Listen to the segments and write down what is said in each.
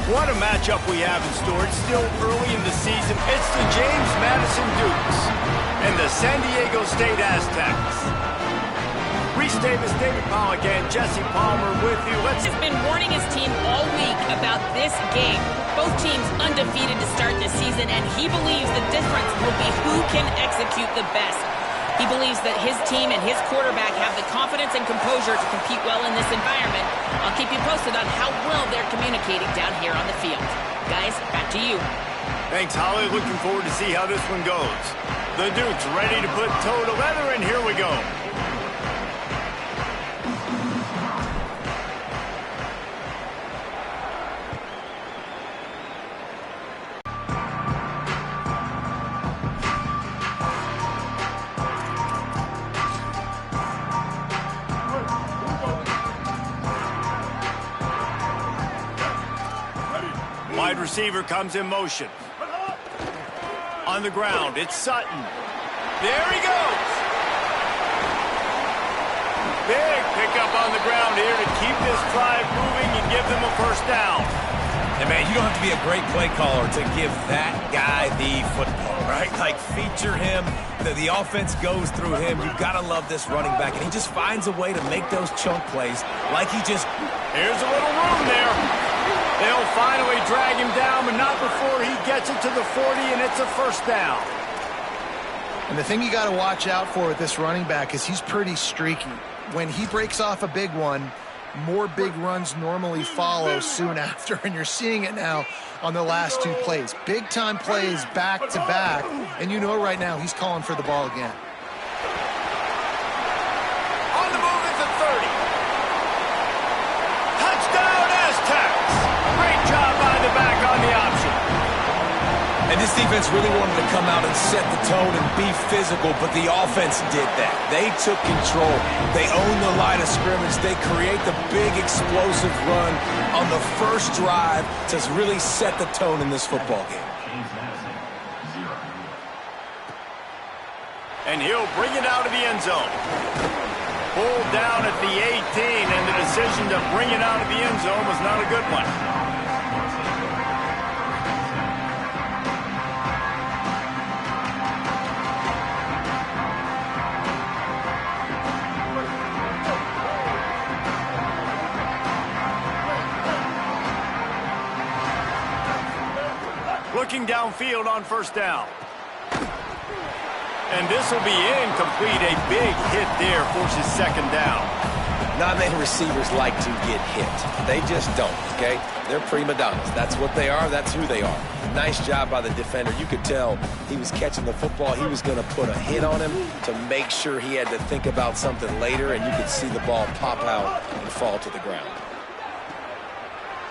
What a matchup we have in store. It's still early in the season. It's the James Madison Dukes and the San Diego State Aztecs. Reese Davis, David Pollack, and Jesse Palmer with you. He's been warning his team all week about this game. Both teams undefeated to start this season, and he believes the difference will be who can execute the best. He believes that his team and his quarterback have the confidence and composure to compete well in this environment. I'll keep you posted on how well they're communicating down here on the field. Guys, back to you. Thanks, Holly. Looking forward to see how this one goes. The Dukes ready to put toe to leather, and here we go. Wide receiver comes in motion. On the ground, it's Sutton. There he goes. Big pickup on the ground here to keep this drive moving and give them a first down. And, man, you don't have to be a great play caller to give that guy the football, right? Like, feature him. The offense goes through him. You've got to love this running back. And he just finds a way to make those chunk plays like he just... Here's a little room there. They'll finally drag him down, but not before he gets it to the 40, and it's a first down. And the thing you got to watch out for with this running back is he's pretty streaky. When he breaks off a big one, more big runs normally follow soon after, and you're seeing it now on the last two plays. Big-time plays back-to-back, and you know right now he's calling for the ball again. On the move at the 30. Touchdown, Aztecs! Great job by the back on the option. And this defense really wanted to come out and set the tone and be physical, but the offense did that. They took control. They owned the line of scrimmage. They create the big explosive run on the first drive to really set the tone in this football game. And he'll bring it out of the end zone. Pulled down at the 18, and the decision to bring it out of the end zone was not a good one. Looking downfield on first down. And this will be incomplete. A big hit there forces second down. Not many receivers like to get hit. They just don't, okay? They're prima donnas. That's what they are. That's who they are. Nice job by the defender. You could tell he was catching the football. He was going to put a hit on him to make sure he had to think about something later, and you could see the ball pop out and fall to the ground.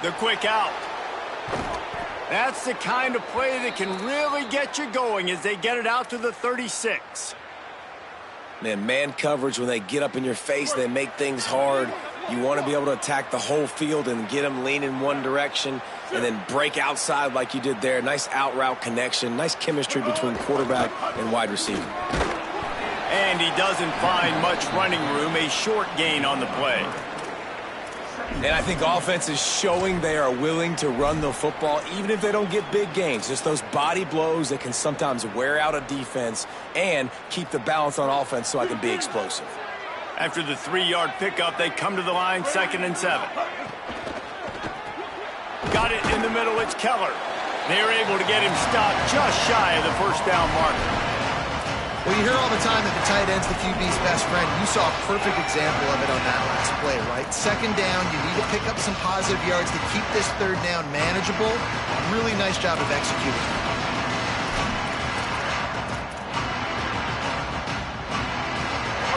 The quick out. That's the kind of play that can really get you going as they get it out to the 36. Man coverage, when they get up in your face, they make things hard. You want to be able to attack the whole field and get them leaning one direction and then break outside like you did there. Nice out route connection, nice chemistry between quarterback and wide receiver. And he doesn't find much running room, a short gain on the play. And I think offense is showing they are willing to run the football, even if they don't get big gains. Just those body blows that can sometimes wear out a defense and keep the balance on offense so I can be explosive. After the 3-yard pickup, they come to the line, 2nd and 7. Got it in the middle, it's Keller. They're able to get him stopped just shy of the first down marker. Well, you hear all the time that the tight end's the QB's best friend. You saw a perfect example of it on that last play, right? Second down, you need to pick up some positive yards to keep this third down manageable. Really nice job of executing.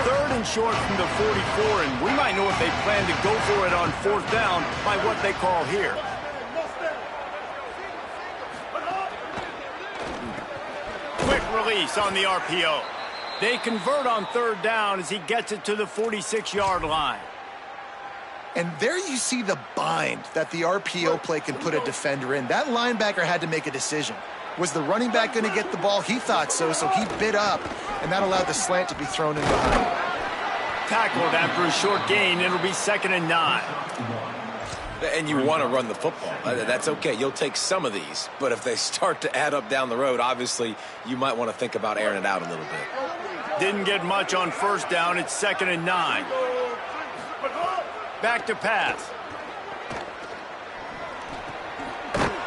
Third and short from the 44, and we might know if they plan to go for it on fourth down by what they call here. Quick release on the RPO. They convert on third down as he gets it to the 46-yard line. And there you see the bind that the RPO play can put a defender in. That linebacker had to make a decision. Was the running back going to get the ball? He thought so he bit up, and that allowed the slant to be thrown in behind. Tackled after a short gain. It'll be 2nd and 9. And you want to run the football. That's okay. You'll take some of these. But if they start to add up down the road, obviously, you might want to think about airing it out a little bit. Didn't get much on first down. It's 2nd and 9. Back to pass.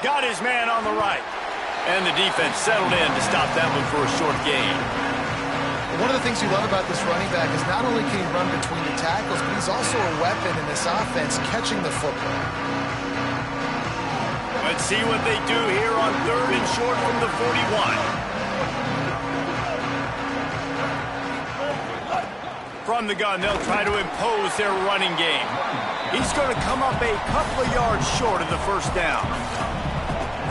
Got his man on the right. And the defense settled in to stop that one for a short gain. One of the things you love about this running back is not only can he run between the tackles, but he's also a weapon in this offense catching the football. Let's see what they do here on 3rd and short from the 41. From the gun, they'll try to impose their running game. He's going to come up a couple of yards short of the first down.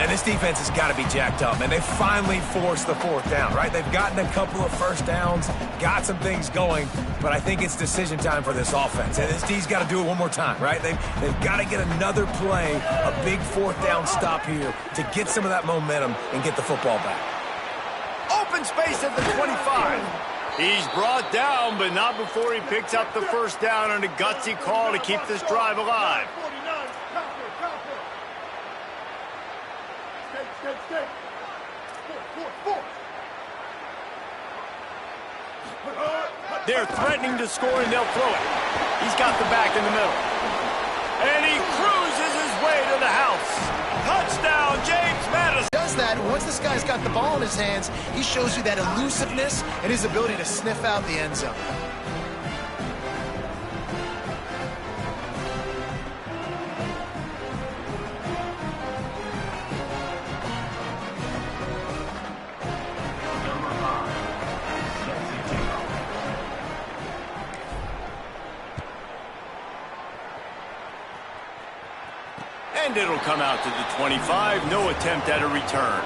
And this defense has got to be jacked up, man. They finally forced the 4th down, right? They've gotten a couple of first downs, got some things going, but I think it's decision time for this offense. And this D's got to do it one more time, right? They've got to get another play, a big 4th down stop here to get some of that momentum and get the football back. Open space at the 25. He's brought down, but not before he picks up the first down on a gutsy call to keep this drive alive. They're threatening to score, and they'll throw it. He's got the back in the middle. And he cruises his way to the house. Touchdown, James Madison. Does that, and once this guy's got the ball in his hands, he shows you that elusiveness and his ability to sniff out the end zone. And it'll come out to the 25. No attempt at a return.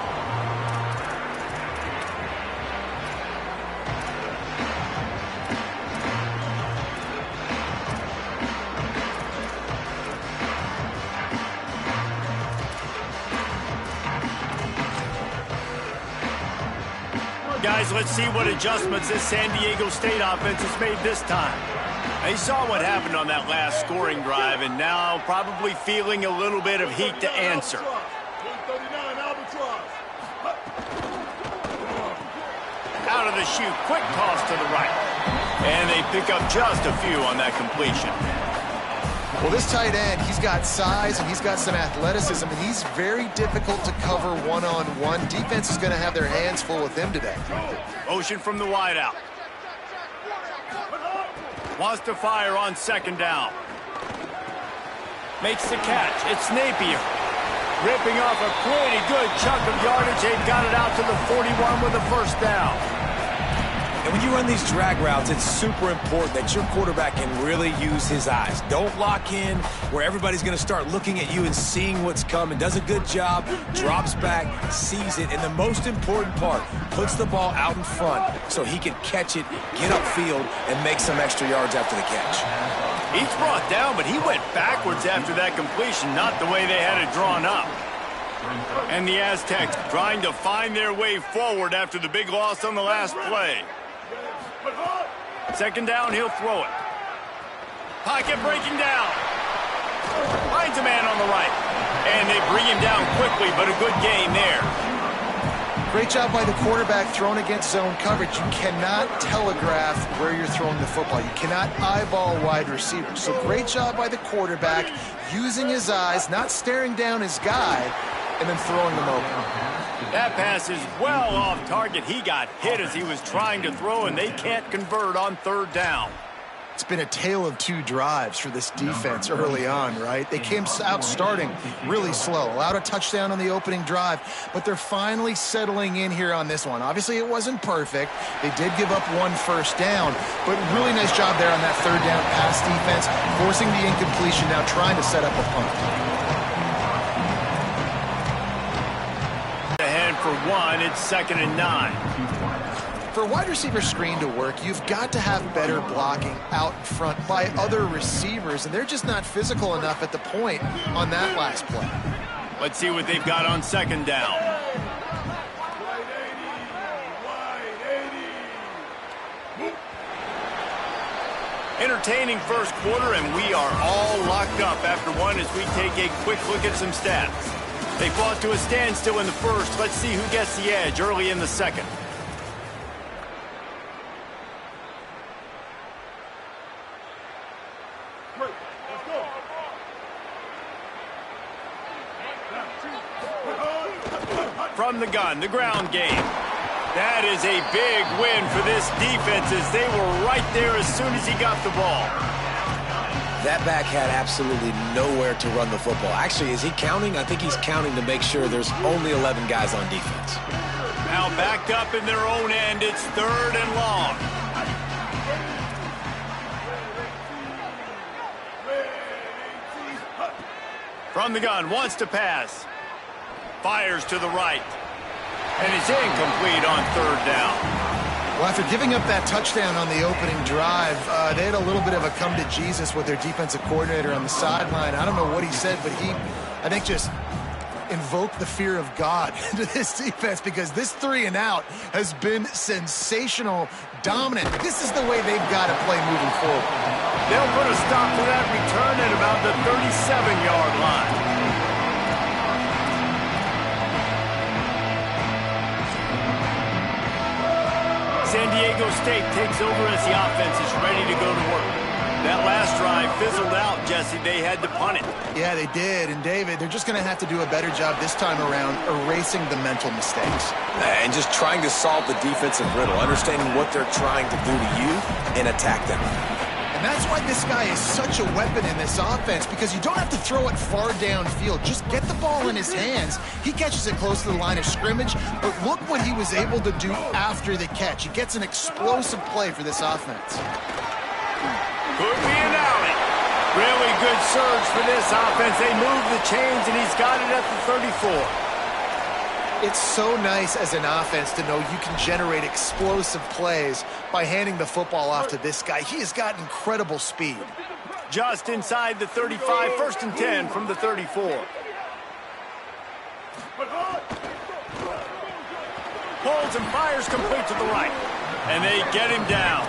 Guys, let's see what adjustments this San Diego State offense has made this time. They saw what happened on that last scoring drive, and now probably feeling a little bit of heat to answer. Out of the chute, quick toss to the right. And they pick up just a few on that completion. Well, this tight end, he's got size and he's got some athleticism, and he's very difficult to cover one-on-one. Defense is going to have their hands full with him today. Motion from the wideout. Wants to fire on 2nd down. Makes the catch. It's Napier. Ripping off a pretty good chunk of yardage. They've got it out to the 41 with a first down. And when you run these drag routes, it's super important that your quarterback can really use his eyes. Don't lock in where everybody's going to start looking at you and seeing what's coming. Does a good job, drops back, sees it, and the most important part, puts the ball out in front so he can catch it, get upfield, and make some extra yards after the catch. He's brought down, but he went backwards after that completion, not the way they had it drawn up. And the Aztecs trying to find their way forward after the big loss on the last play. 2nd down, he'll throw it. Pocket breaking down. Finds a man on the right. And they bring him down quickly, but a good gain there. Great job by the quarterback throwing against zone coverage. You cannot telegraph where you're throwing the football. You cannot eyeball wide receivers. So great job by the quarterback using his eyes, not staring down his guy, and then throwing them open. That pass is well off target. He got hit as he was trying to throw, and they can't convert on 3rd down. It's been a tale of 2 drives for this defense early on, right? They came out starting really slow, allowed a touchdown on the opening drive, but they're finally settling in here on this one. Obviously, it wasn't perfect. They did give up 1 first down, but really nice job there on that 3rd down pass defense, forcing the incompletion, now trying to set up a punt. Ahead for 1, it's 2nd and 9. For a wide receiver screen to work, you've got to have better blocking out in front by other receivers, and they're just not physical enough at the point on that last play. Let's see what they've got on 2nd down. Entertaining first quarter, and we are all locked up after one as we take a quick look at some stats. They fought to a standstill in the first. Let's see who gets the edge early in the second. From the gun, the ground game. That is a big win for this defense as they were right there as soon as he got the ball. That back had absolutely nowhere to run the football. Actually, is he counting? I think he's counting to make sure there's only 11 guys on defense. Now backed up in their own end, it's 3rd and long. From the gun, wants to pass. Fires to the right. And it's incomplete on 3rd down. Well, after giving up that touchdown on the opening drive, they had a little bit of a come to Jesus with their defensive coordinator on the sideline. I don't know what he said, but he, I think, just invoked the fear of God into this defense because this 3 and out has been sensational, dominant. This is the way they've got to play moving forward. They'll put a stop to that return at about the 37-yard line. San Diego State takes over as the offense is ready to go to work. That last drive fizzled out, Jesse. They had to punt it. Yeah, they did. And, David, they're just going to have to do a better job this time around erasing the mental mistakes. And just trying to solve the defensive riddle, understanding what they're trying to do to you and attack them. And that's why this guy is such a weapon in this offense, because you don't have to throw it far downfield. Just get the ball in his hands. He catches it close to the line of scrimmage, but look what he was able to do after the catch. He gets an explosive play for this offense. Could be an alley. Really good surge for this offense. They move the chains, and he's got it at the 34. It's so nice as an offense to know you can generate explosive plays by handing the football off to this guy. He has got incredible speed. Just inside the 35, 1st and 10 from the 34. Pulls and fires complete to the right. And they get him down.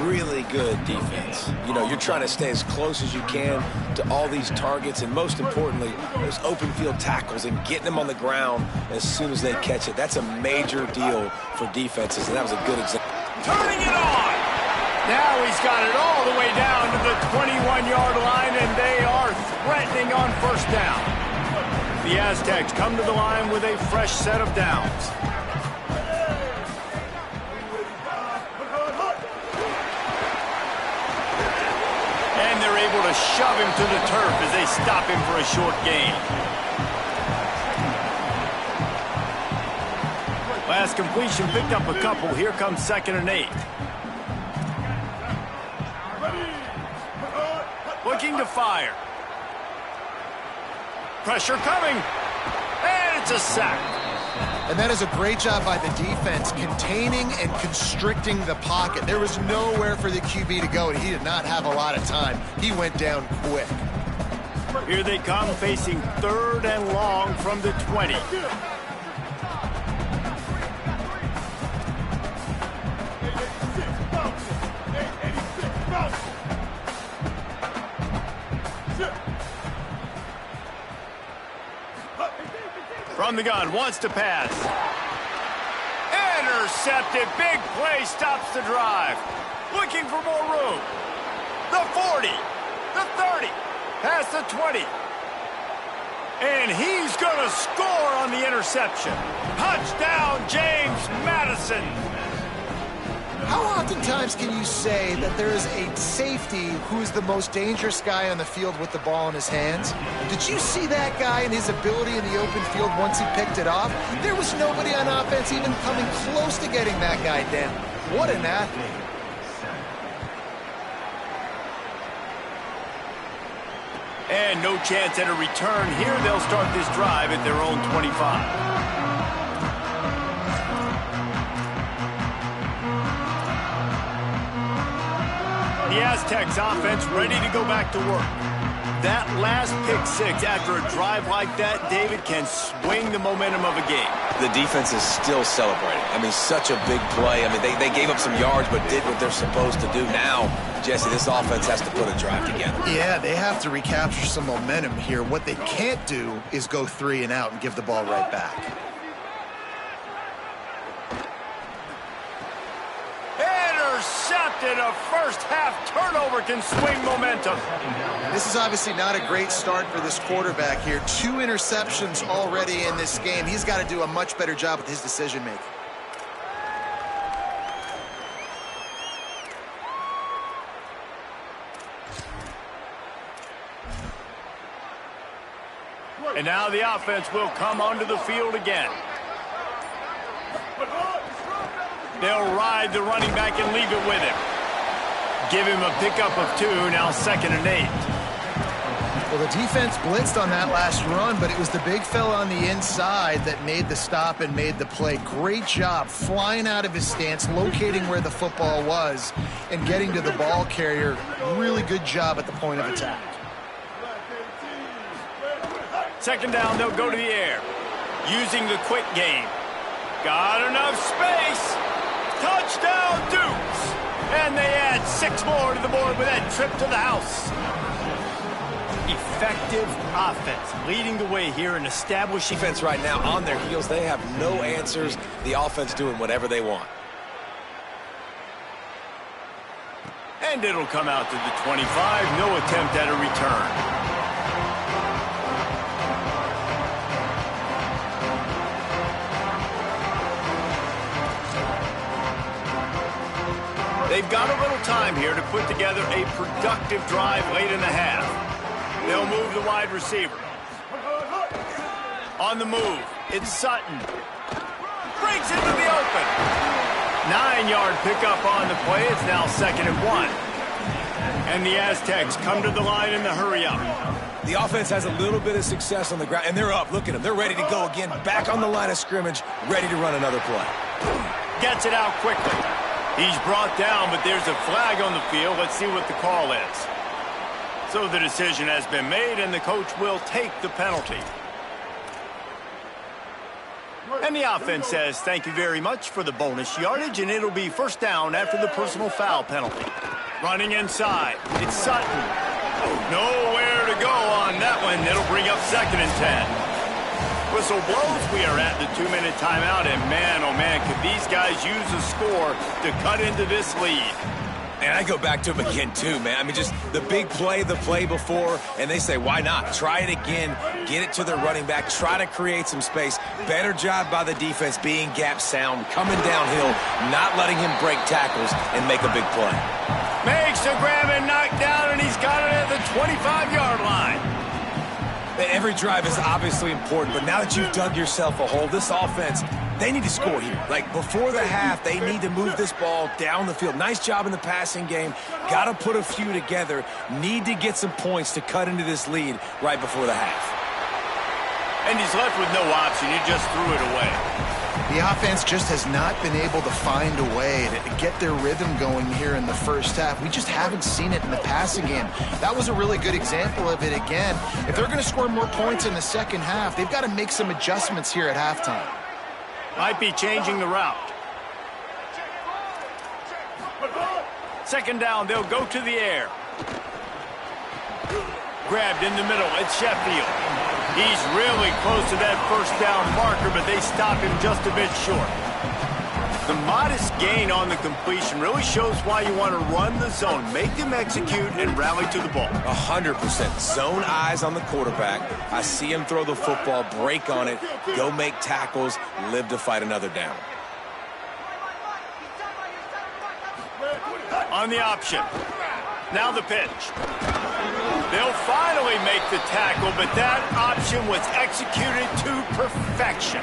Really good defense. You know, you're trying to stay as close as you can to all these targets, and most importantly, those open field tackles and getting them on the ground as soon as they catch it. That's a major deal for defenses, and that was a good example. Turning it on! Now he's got it all the way down to the 21-yard line, and they are threatening on 1st down. The Aztecs come to the line with a fresh set of downs. And they're able to shove him to the turf as they stop him for a short gain. Last completion picked up a couple. Here comes 2nd and 8. Looking to fire. Pressure coming. And it's a sack. And that is a great job by the defense, containing and constricting the pocket. There was nowhere for the QB to go, and he did not have a lot of time. He went down quick. Here they come, facing 3rd and long from the 20. From the gun, wants to pass. Intercepted, big play, stops the drive. Looking for more room. The 40, the 30, past the 20. And he's going to score on the interception. Touchdown, James Madison. How oftentimes can you say that there is a safety who is the most dangerous guy on the field with the ball in his hands? Did you see that guy and his ability in the open field once he picked it off? There was nobody on offense even coming close to getting that guy down. What an athlete. And no chance at a return here. They'll start this drive at their own 25. The Aztecs offense ready to go back to work. That last pick six after a drive like that, David, can swing the momentum of a game. The defense is still celebrating. I mean, such a big play. I mean, they gave up some yards but did what they're supposed to do. Now, Jesse, this offense has to put a drive together. Yeah, they have to recapture some momentum here. What they can't do is go 3 and out and give the ball right back. Intercepted. A first-half turnover can swing momentum. This is obviously not a great start for this quarterback here. 2 interceptions already in this game. He's got to do a much better job with his decision-making. And now the offense will come onto the field again. They'll ride the running back and leave it with him. Give him a pickup of 2, now 2nd and 8. Well, the defense blitzed on that last run, but it was the big fella on the inside that made the stop and made the play. Great job flying out of his stance, locating where the football was, and getting to the ball carrier. Really good job at the point of attack. 2nd down, they'll go to the air. Using the quick game. Got enough space. Touchdown, Dukes. And they add 6 more to the board with that trip to the house. Effective offense leading the way here and establishing. Defense right now on their heels. They have no answers. The offense doing whatever they want. And it'll come out to the 25. No attempt at a return. They've got a little time here to put together a productive drive late in the half. They'll move the wide receiver. On the move, it's Sutton. Breaks into the open. 9-yard pickup on the play. It's now 2nd and 1. And the Aztecs come to the line in the hurry-up. The offense has a little bit of success on the ground, and they're up. Look at them. They're ready to go again. Back on the line of scrimmage, ready to run another play. Gets it out quickly. He's brought down, but there's a flag on the field. Let's see what the call is. So the decision has been made, and the coach will take the penalty. And the offense says thank you very much for the bonus yardage, and it'll be 1st down after the personal foul penalty. Running inside, it's Sutton. Nowhere to go on that one. It'll bring up 2nd and 10. Whistle blows. We are at the 2-minute timeout, and man, oh man, could these guys use a score to cut into this lead. And I go back to him again, too, man. I mean, just the big play, the play before, and they say, why not? Try it again, get it to their running back, try to create some space. Better job by the defense being gap sound, coming downhill, not letting him break tackles and make a big play. Makes a grab and knock down, and he's got it at the 25-yard line. Every drive is obviously important, but now that you've dug yourself a hole, this offense, they need to score here. Like, before the half, they need to move this ball down the field. Nice job in the passing game. Got to put a few together. Need to get some points to cut into this lead right before the half. And he's left with no option. He just threw it away. The offense just has not been able to find a way to get their rhythm going here in the first half. We just haven't seen it in the passing game. That was a really good example of it again. If they're going to score more points in the second half, they've got to make some adjustments here at halftime. Might be changing the route. 2nd down, they'll go to the air. Grabbed in the middle, it's Sheffield. He's really close to that 1st down marker, but they stop him just a bit short. The modest gain on the completion really shows why you want to run the zone. Make them execute and rally to the ball. 100%. Zone eyes on the quarterback. I see him throw the football, break on it, go make tackles, live to fight another down. On the option. Now the pitch. They'll finally make the tackle, but that option was executed to perfection.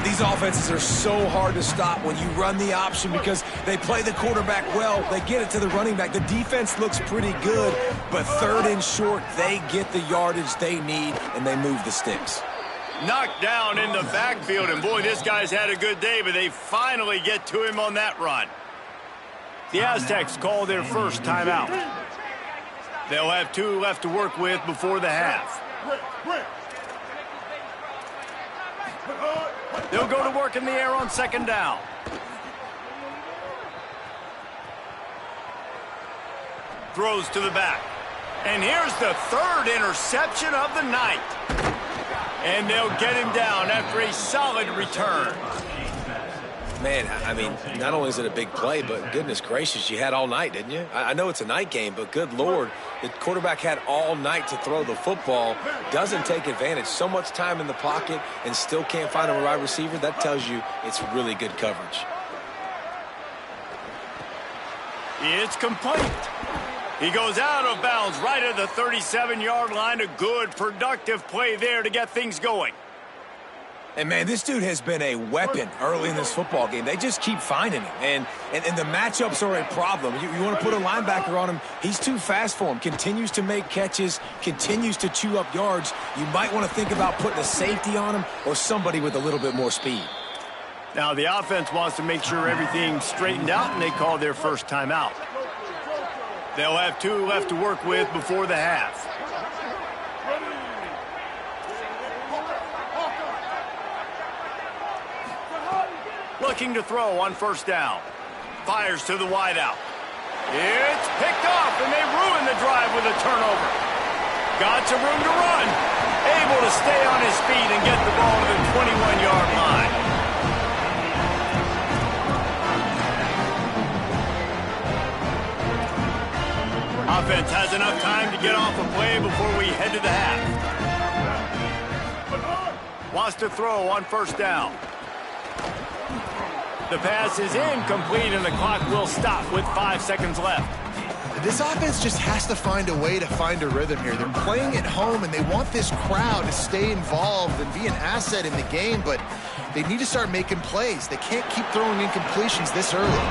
These offenses are so hard to stop when you run the option because they play the quarterback well. They get it to the running back. The defense looks pretty good, but 3rd and short, they get the yardage they need, and they move the sticks. Knocked down in the backfield, and boy, this guy's had a good day, but they finally get to him on that run. The Aztecs call their first timeout. They'll have 2 left to work with before the half. They'll go to work in the air on 2nd down. Throws to the back. And here's the 3rd interception of the night. And they'll get him down after a solid return. Man, I mean, not only is it a big play, but goodness gracious, you had all night, didn't you? I know it's a night game, but good Lord, the quarterback had all night to throw the football, doesn't take advantage. So much time in the pocket and still can't find a wide receiver. That tells you it's really good coverage. It's complete. He goes out of bounds right at the 37-yard line. A good, productive play there to get things going. And, man, this dude has been a weapon early in this football game. They just keep finding him. And the matchups are a problem. You want to put a linebacker on him, he's too fast for him. Continues to make catches, continues to chew up yards. You might want to think about putting a safety on him or somebody with a little bit more speed. Now, the offense wants to make sure everything's straightened out, and they call their first timeout. They'll have 2 left to work with before the half. Looking to throw on 1st down. Fires to the wideout. It's picked off, and they ruin the drive with a turnover. Got some room to run. Able to stay on his feet and get the ball to the 21-yard line. Offense has enough time to get off a play before we head to the half. Wants to throw on 1st down. The pass is incomplete, and the clock will stop with 5 seconds left. This offense just has to find a way to find a rhythm here. They're playing at home, and they want this crowd to stay involved and be an asset in the game, but they need to start making plays. They can't keep throwing incompletions this early.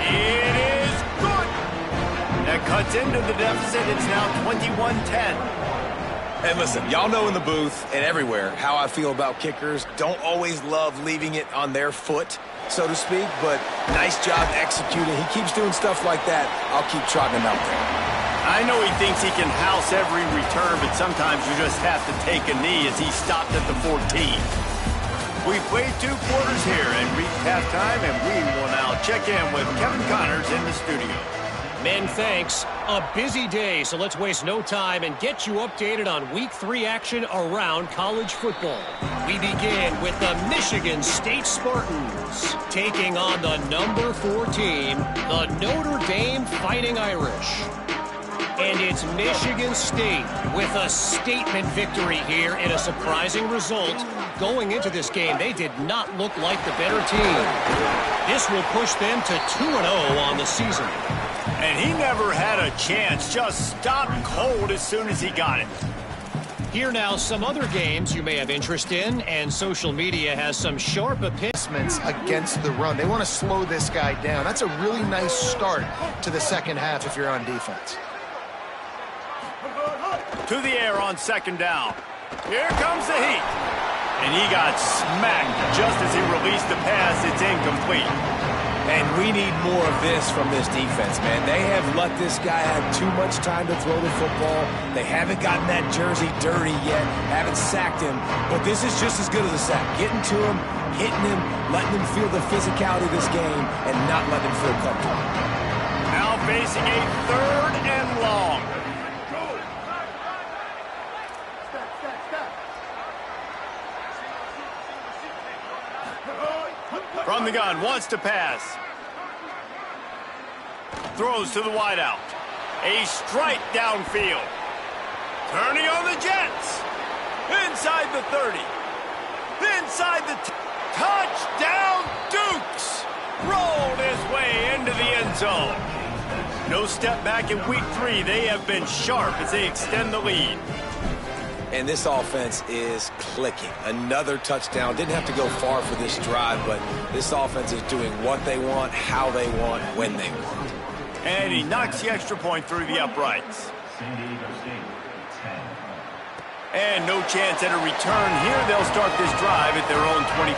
It is good. That cuts into the deficit. It's now 21-10. And listen, y'all know in the booth and everywhere how I feel about kickers. Don't always love leaving it on their foot, so to speak, but nice job executing. He keeps doing stuff like that. I'll keep trotting him out there. I know he thinks he can house every return, but sometimes you just have to take a knee as he stopped at the 14. We played 2 quarters here and reached halftime, and we will now check in with Kevin Connors in the studio. Men, thanks. A busy day, so let's waste no time and get you updated on Week 3 action around college football. We begin with the Michigan State Spartans taking on the number 4 team, the Notre Dame Fighting Irish. And it's Michigan State with a statement victory here in a surprising result. Going into this game, they did not look like the better team. This will push them to 2-0 on the season. And he never had a chance, just stopped cold as soon as he got it. Here now, some other games you may have interest in, and social media has some sharp opinions Against the run. They want to slow this guy down. That's a really nice start to the second half if you're on defense. To the air on 2nd down. Here comes the heat. And he got smacked just as he released the pass. It's incomplete. And we need more of this from this defense, man. They have let this guy have too much time to throw the football. They haven't gotten that jersey dirty yet, haven't sacked him. But this is just as good as a sack. Getting to him, hitting him, letting him feel the physicality of this game, and not letting him feel comfortable. Now facing a 3rd and long. From the gun, wants to pass. Throws to the wideout. A strike downfield. Turning on the Jets. Inside the 30. Inside the touchdown, Dukes. Rolled his way into the end zone. No step back in Week 3. They have been sharp as they extend the lead. And this offense is clicking. Another touchdown. Didn't have to go far for this drive, but this offense is doing what they want, how they want, when they want. And he knocks the extra point through the uprights. And no chance at a return here. They'll start this drive at their own 25.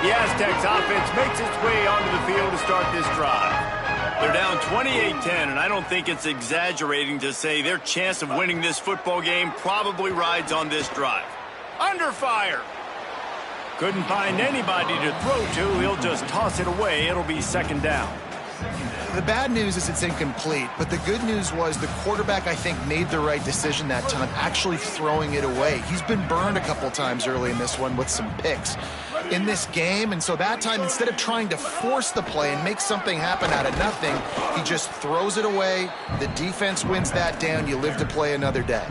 The Aztecs offense makes its way onto the field to start this drive. They're down 28-10, and I don't think it's exaggerating to say their chance of winning this football game probably rides on this drive. Under fire. Couldn't find anybody to throw to. He'll just toss it away. It'll be second down. The bad news is it's incomplete, but the good news was the quarterback, I think, made the right decision that time, actually throwing it away. He's been burned a couple times early in this one with some picks in this game, and so that time, instead of trying to force the play and make something happen out of nothing, he just throws it away. The defense wins that down. You live to play another day.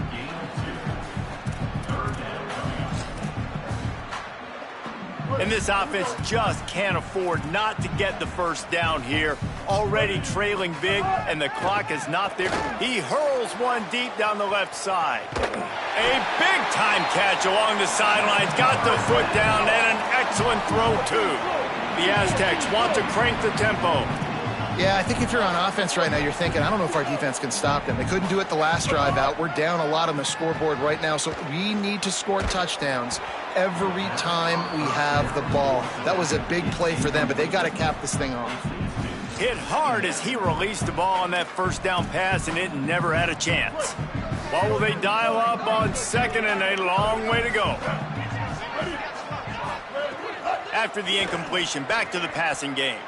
And this offense just can't afford not to get the first down here. Already trailing big, and the clock is not there. He hurls one deep down the left side. A big-time catch along the sidelines. Got the foot down, and an excellent throw, too. The Aztecs want to crank the tempo. Yeah, I think if you're on offense right now, you're thinking, I don't know if our defense can stop them. They couldn't do it the last drive out. We're down a lot on the scoreboard right now, so we need to score touchdowns every time we have the ball. That was a big play for them, but they got to cap this thing off. Hit hard as he released the ball on that first down pass, and it never had a chance. What will they dial up on second, and a long way to go? After the incompletion, back to the passing game.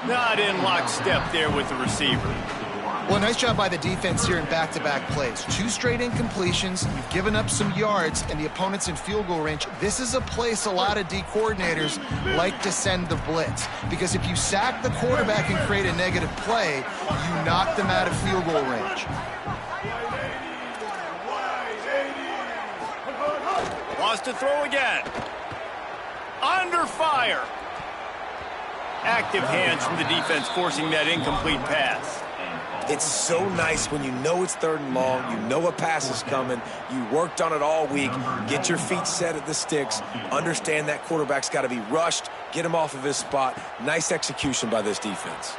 Not in lockstep there with the receiver. Well, nice job by the defense here in back-to-back plays. 2 straight incompletions, you've given up some yards, and the opponent's in field goal range. This is a place a lot of D coordinators like to send the blitz, because if you sack the quarterback and create a negative play, you knock them out of field goal range. Wants to throw again. Under fire. Active hands from the defense forcing that incomplete pass. It's so nice when you know it's 3rd and long, you know a pass is coming, you worked on it all week, get your feet set at the sticks, understand that quarterback's got to be rushed, get him off of his spot. Nice execution by this defense.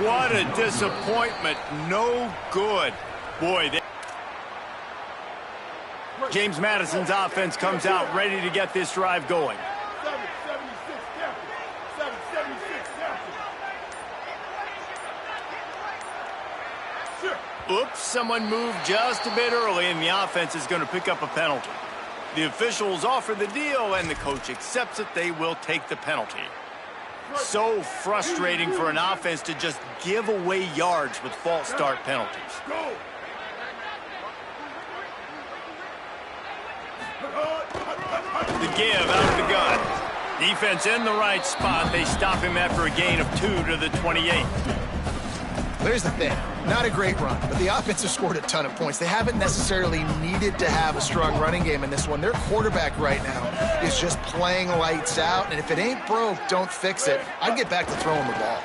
What a disappointment. No good. Boy, James Madison's offense comes out ready to get this drive going. Oops, someone moved just a bit early, and the offense is going to pick up a penalty. The officials offer the deal, and the coach accepts it. They will take the penalty. So frustrating for an offense to just give away yards with false start penalties. The give out of the gun. Defense in the right spot. They stop him after a gain of 2 to the 28. There's the thing. Not a great run, but the offense has scored a ton of points. They haven't necessarily needed to have a strong running game in this one. Their quarterback right now is just playing lights out, and if it ain't broke, don't fix it. I'd get back to throwing the ball.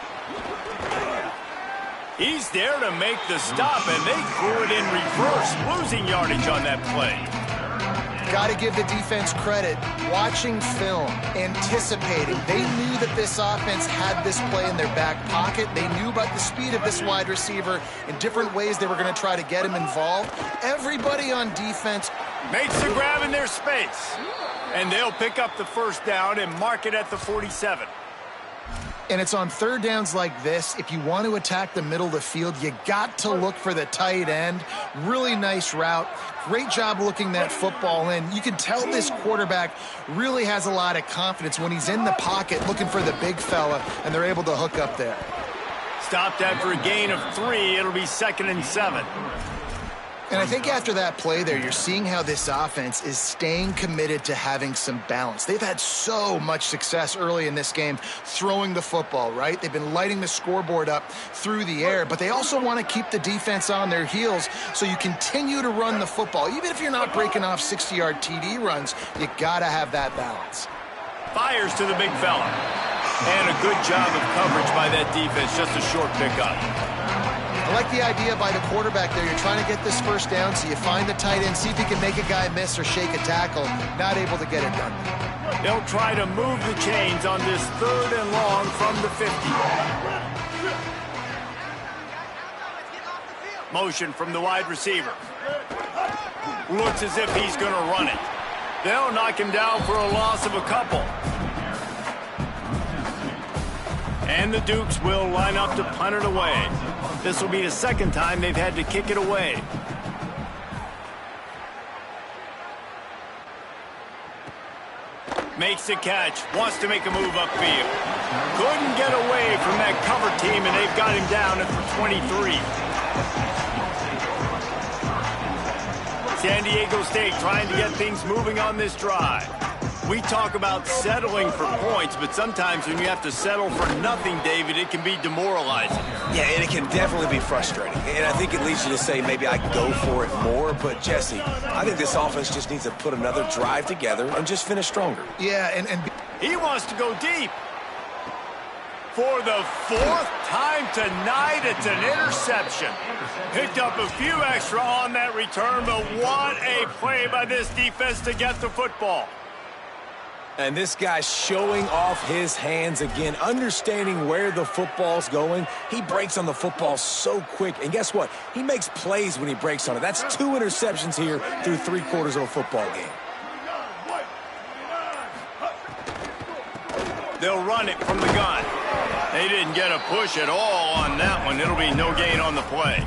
He's there to make the stop, and they threw it in reverse, losing yardage on that play. Got to give the defense credit. Watching film, anticipating. They knew that this offense had this play in their back pocket. They knew about the speed of this wide receiver in different ways they were going to try to get him involved. Everybody on defense makes the grab in their space. And they'll pick up the first down and mark it at the 47. And it's on 3rd downs like this. If you want to attack the middle of the field, you got to look for the tight end. Really nice route. Great job looking that football in. You can tell this quarterback really has a lot of confidence when he's in the pocket looking for the big fella, and they're able to hook up there. Stopped after a gain of 3. It'll be 2nd and 7. And I think after that play there, you're seeing how this offense is staying committed to having some balance. They've had so much success early in this game throwing the football, right? They've been lighting the scoreboard up through the air, but they also want to keep the defense on their heels, so you continue to run the football. Even if you're not breaking off 60-yard TD runs, you got to have that balance. Fires to the big fella. And a good job of coverage by that defense, just a short pickup. I like the idea by the quarterback there. You're trying to get this first down, so you find the tight end, see if you can make a guy miss or shake a tackle. Not able to get it done. They'll try to move the chains on this 3rd and long from the 50. Motion from the wide receiver. Looks as if he's going to run it. They'll knock him down for a loss of a couple. And the Dukes will line up to punt it away. This will be the second time they've had to kick it away. Makes the catch, wants to make a move upfield. Couldn't get away from that cover team, and they've got him down at the 23. San Diego State trying to get things moving on this drive. We talk about settling for points, but sometimes when you have to settle for nothing, David, it can be demoralizing. Yeah, and it can definitely be frustrating. And I think it leads you to say maybe I go for it more. But, Jesse, I think this offense just needs to put another drive together and just finish stronger. Yeah, and he wants to go deep. For the fourth time tonight, it's an interception. Picked up a few extra on that return, but what a play by this defense to get the football. And this guy's showing off his hands again, understanding where the football's going. He breaks on the football so quick. And guess what? He makes plays when he breaks on it. That's 2 interceptions here through 3/4 of a football game. They'll run it from the gun. They didn't get a push at all on that one. It'll be no gain on the play.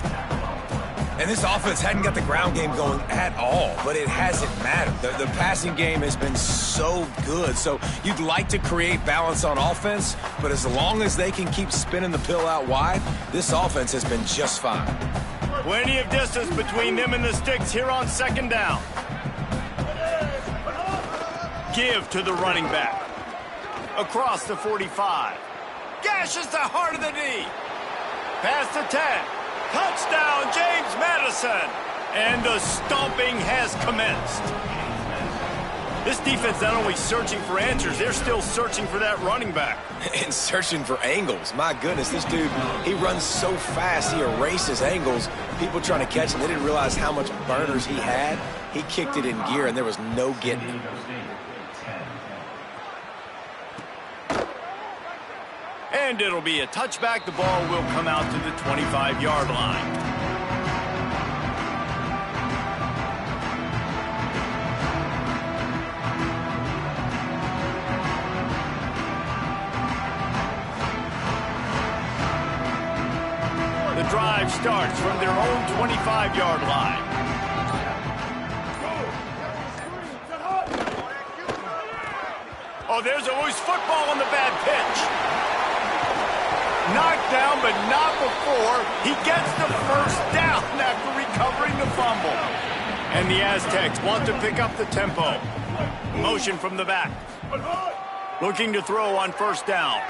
And this offense hadn't got the ground game going at all, but it hasn't mattered. The passing game has been so good. So you'd like to create balance on offense, but as long as they can keep spinning the pill out wide, this offense has been just fine. Plenty of distance between them and the sticks here on second down. Give to the running back. Across the 45. Gashes the heart of the knee. Past the 10. Touchdown, James Madison. And the stomping has commenced. This defense not only searching for answers, they're still searching for that running back. And searching for angles. My goodness, this dude, he runs so fast, he erases angles. People trying to catch him, they didn't realize how much burners he had. He kicked it in gear, and there was no getting him. And it'll be a touchback. The ball will come out to the 25-yard line. The drive starts from their own 25-yard line. Oh, there's always football on the bad pitch. Knocked down, but not before he gets the first down after recovering the fumble. And the Aztecs want to pick up the tempo. Motion from the back. Looking to throw on first down.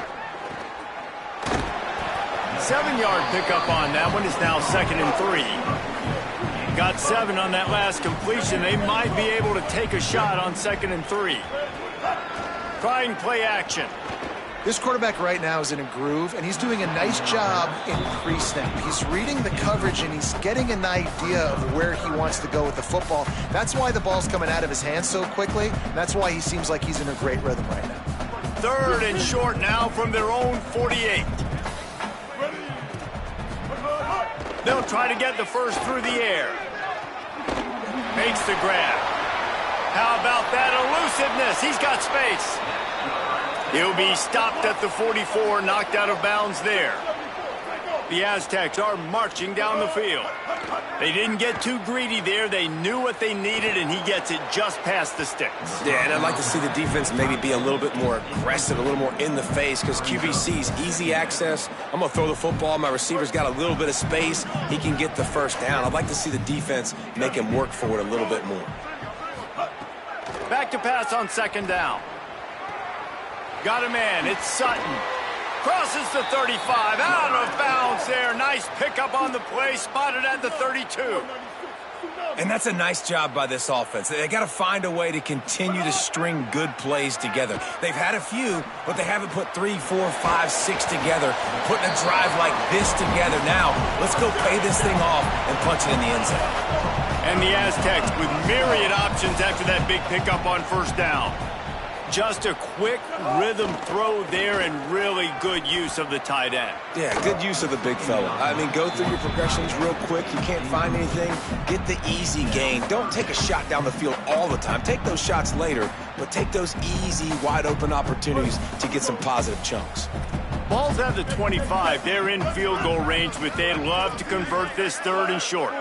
7-yard pickup on that one is now 2nd and 3. Got 7 on that last completion. They might be able to take a shot on 2nd and 3. Trying play action. this quarterback right now is in a groove, and he's doing a nice job in pre-snap. He's reading the coverage, and he's getting an idea of where he wants to go with the football. That's why the ball's coming out of his hands so quickly. That's why he seems like he's in a great rhythm right now. 3rd and short now from their own 48. They'll try to get the first through the air. Makes the grab. How about that elusiveness? He's got space. He'll be stopped at the 44, knocked out of bounds there. The Aztecs are marching down the field. They didn't get too greedy there. They knew what they needed, and he gets it just past the sticks. Yeah, and I'd like to see the defense maybe be a little bit more aggressive, a little more in the face, because QBC's easy access. I'm going to throw the football. My receiver's got a little bit of space. He can get the first down. I'd like to see the defense make him work for it a little bit more. Back to pass on 2nd down. Got a man. It's Sutton. Crosses the 35. Out of bounds there. Nice pickup on the play. Spotted at the 32. And that's a nice job by this offense. They got to find a way to continue to string good plays together. They've had a few, but they haven't put 3, 4, 5, 6 together. Putting a drive like this together. Now, let's go pay this thing off and punch it in the end zone. And the Aztecs with myriad options after that big pickup on 1st down. Just a quick rhythm throw there and really good use of the tight end. Yeah, good use of the big fella. I mean, go through your progressions real quick. You can't find anything. Get the easy gain. Don't take a shot down the field all the time. Take those shots later, but take those easy, wide-open opportunities to get some positive chunks. Ball's at the 25. They're in field goal range, but they'd love to convert this 3rd and short.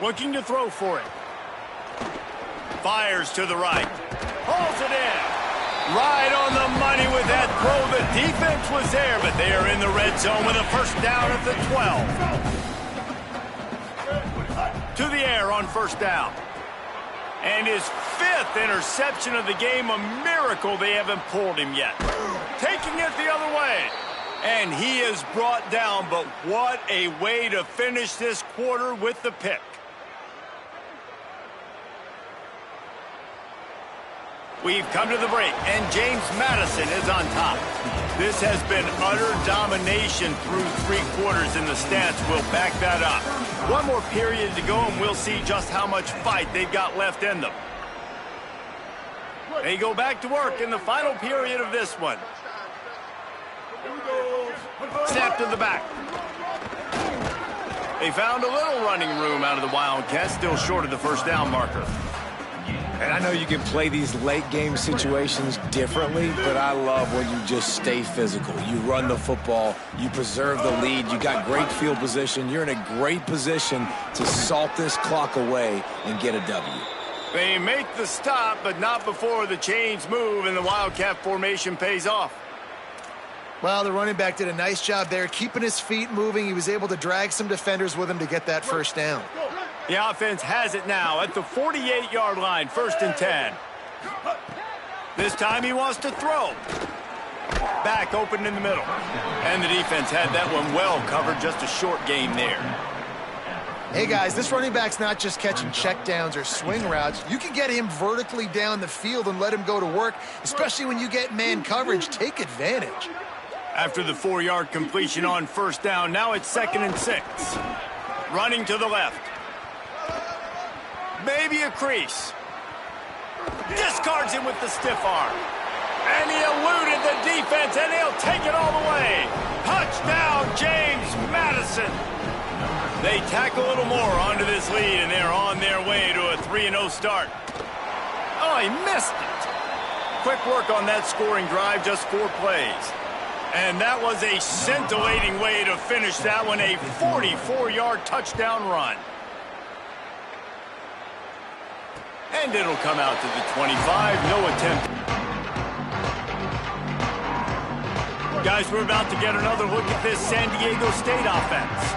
Looking to throw for it. Fires to the right. Hauls it in. Right on the money with that throw. The defense was there, but they are in the red zone with a first down at the 12. To the air on first down. And his 5th interception of the game, a miracle they haven't pulled him yet. Taking it the other way. And he is brought down, but what a way to finish this quarter with the pick. We've come to the break, and James Madison is on top. This has been utter domination through 3 quarters, and the stats will back that up. One more period to go, and we'll see just how much fight they've got left in them. They go back to work in the final period of this one. Snap to the back. They found a little running room out of the Wildcats, still short of the first down marker. And I know you can play these late-game situations differently, but I love when you just stay physical. You run the football, you preserve the lead, you got great field position, you're in a great position to salt this clock away and get a W. They make the stop, but not before the chains move and the Wildcat formation pays off. Well, the running back did a nice job there, keeping his feet moving. He was able to drag some defenders with him to get that first down. The offense has it now at the 48-yard line, 1st and 10. This time he wants to throw. Back open in the middle. And the defense had that one well covered, just a short gain there. Hey, guys, this running back's not just catching checkdowns or swing routes. You can get him vertically down the field and let him go to work, especially when you get man coverage. Take advantage. After the 4-yard completion on first down, now it's 2nd and 6. Running to the left. Maybe a crease. Discards him with the stiff arm. And he eluded the defense, and he'll take it all the way. Touchdown, James Madison. They tack a little more onto this lead, and they're on their way to a 3-0 start. Oh, he missed it. Quick work on that scoring drive, just 4 plays. And that was a scintillating way to finish that one, a 44-yard touchdown run. And it'll come out to the 25, no attempt. Guys, we're about to get another look at this San Diego State offense.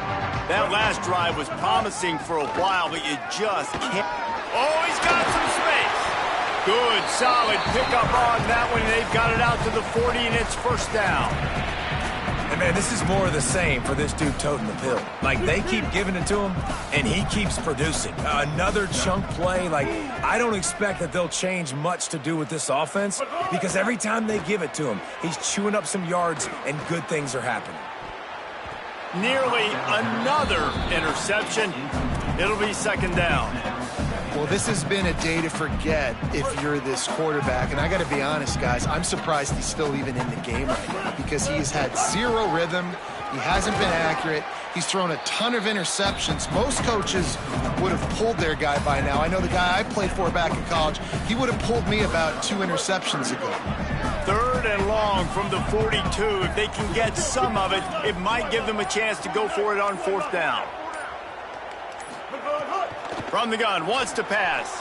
That last drive was promising for a while, but you just can't. Oh, he's got some space. Good, solid pickup on that one. They've got it out to the 40, and it's first down. And, man, this is more of the same for this dude toting the pill. Like, they keep giving it to him, and he keeps producing. Another chunk play. Like, I don't expect that they'll change much to do with this offense because every time they give it to him, he's chewing up some yards, and good things are happening. Nearly another interception. It'll be 2nd down. Well, this has been a day to forget if you're this quarterback. And I got to be honest, guys, I'm surprised he's still even in the game right now because he has had 0 rhythm. He hasn't been accurate. He's thrown a ton of interceptions. Most coaches would have pulled their guy by now. I know the guy I played for back in college, he would have pulled me about 2 interceptions ago. 3rd and long from the 42. If they can get some of it, it might give them a chance to go for it on 4th down. From the gun, wants to pass.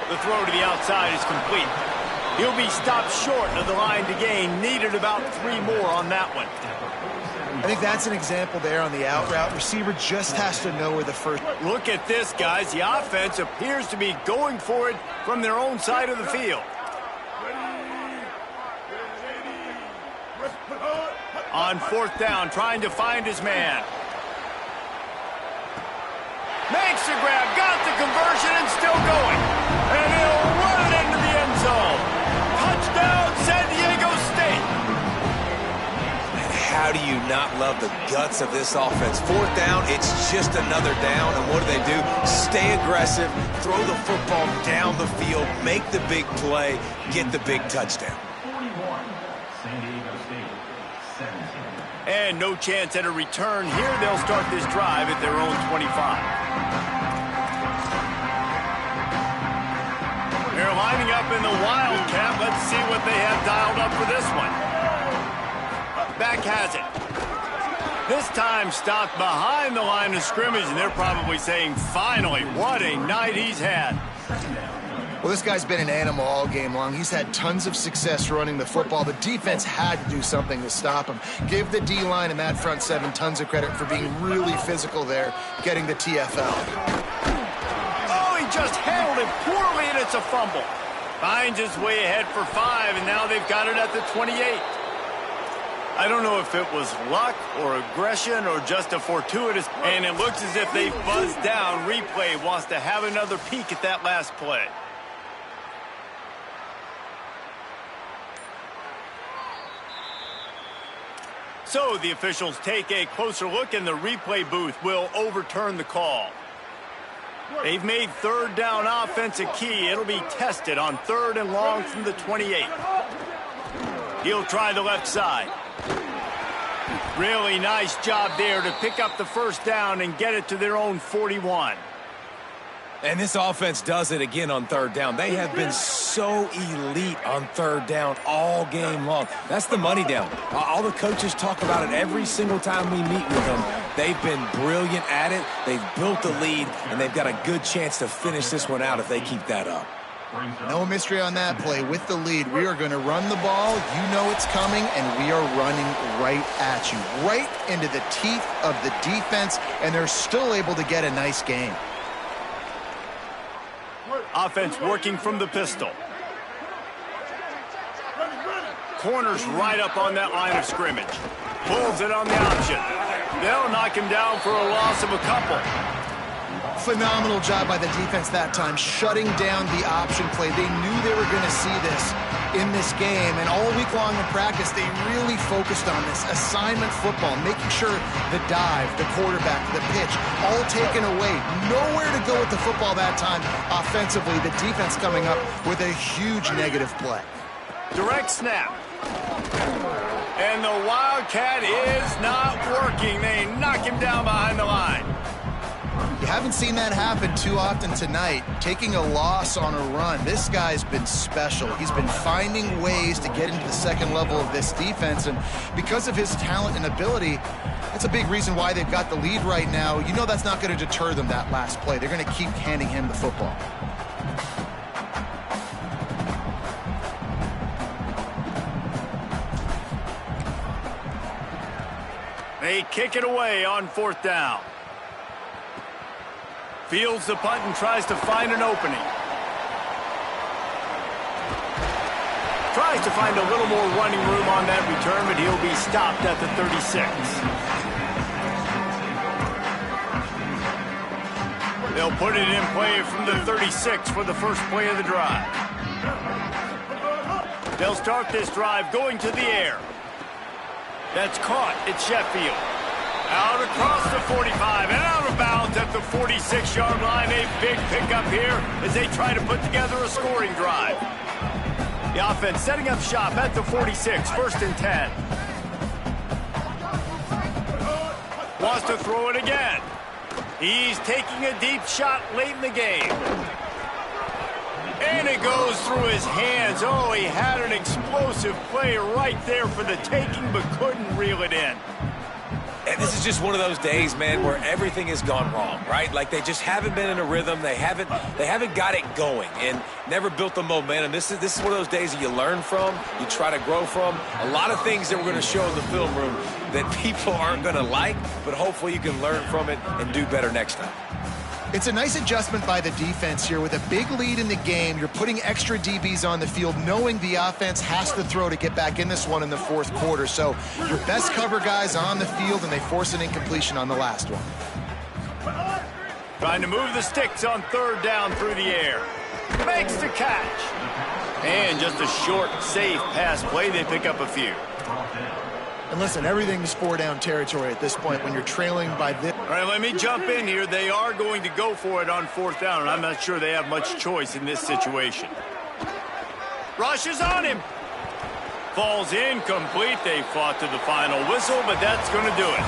The throw to the outside is complete. He'll be stopped short of the line to gain. Needed about 3 more on that one. I think that's an example there on the out route. Receiver just has to know where the first... Look at this, guys. The offense appears to be going for it from their own side of the field. On 4th down, trying to find his man. Makes the grab, got the conversion, and still going. And he'll run it into the end zone. Touchdown, San Diego State. And how do you not love the guts of this offense? 4th down, it's just another down. And what do? Stay aggressive, throw the football down the field, make the big play, get the big touchdown. And no chance at a return here. They'll start this drive at their own 25. They're lining up in the Wildcat. Let's see what they have dialed up for this one. Back has it. This time stopped behind the line of scrimmage, and they're probably saying, finally, what a night he's had. Well, this guy's been an animal all game long. He's had tons of success running the football. The defense had to do something to stop him. Give the D-line and that front seven tons of credit for being really physical there, getting the TFL. Oh, he just handled it poorly, and it's a fumble. Finds his way ahead for 5, and now they've got it at the 28. I don't know if it was luck or aggression or just a fortuitous, and it looks as if they buzzed down. Replay wants to have another peek at that last play. So the officials take a closer look, and the replay booth will overturn the call. They've made third down offense a key. It'll be tested on 3rd and long from the 28. He'll try the left side. Really nice job there to pick up the first down and get it to their own 41. And this offense does it again on 3rd down. They have been so elite on 3rd down all game long. That's the money down. All the coaches talk about it every single time we meet with them. They've been brilliant at it. They've built the lead, and they've got a good chance to finish this one out if they keep that up. No mystery on that play. With the lead, we are going to run the ball. You know it's coming, and we are running right at you, right into the teeth of the defense, and they're still able to get a nice gain. Offense working from the pistol. Corners right up on that line of scrimmage. Pulls it on the option. They'll knock him down for a loss of a couple. Phenomenal job by the defense that time, shutting down the option play. They knew they were going to see this in this game, and all week long in practice, they really focused on this assignment football, making sure the dive, the quarterback, the pitch, all taken away. Nowhere to go with the football that time offensively. The defense coming up with a huge negative play. Direct snap. And the Wildcat is not working. They knock him down behind the line. You haven't seen that happen too often tonight, taking a loss on a run. This guy's been special. He's been finding ways to get into the second level of this defense, and because of his talent and ability, that's a big reason why they've got the lead right now. You know that's not going to deter them, that last play. They're going to keep handing him the football. They kick it away on 4th down. Fields the punt and tries to find an opening. Tries to find a little more running room on that return, but he'll be stopped at the 36. They'll put it in play from the 36 for the first play of the drive. They'll start this drive going to the air. That's caught. It's Sheffield. Out across the 45 and out of bounds at the 46-yard line. A big pickup here as they try to put together a scoring drive. The offense setting up shop at the 46, 1st and 10. Wants to throw it again. He's taking a deep shot late in the game. And it goes through his hands. Oh, he had an explosive play right there for the taking, but couldn't reel it in. And this is just one of those days, man, where everything has gone wrong, right? Like they just haven't been in a rhythm. They haven't got it going and never built the momentum. This is one of those days that you learn from, you try to grow from. A lot of things that we're going to show in the film room that people aren't going to like, but hopefully you can learn from it and do better next time. It's a nice adjustment by the defense here. With a big lead in the game, you're putting extra DBs on the field, knowing the offense has to throw to get back in this one in the 4th quarter. So your best cover guys on the field, and they force an incompletion on the last one. Trying to move the sticks on 3rd down through the air. Makes the catch. And just a short, safe pass play. They pick up a few. And listen, everything's 4-down territory at this point when you're trailing by this. All right, let me jump in here. They are going to go for it on 4th down, and I'm not sure they have much choice in this situation. Rushes on him. Falls incomplete. They fought to the final whistle, but that's going to do it.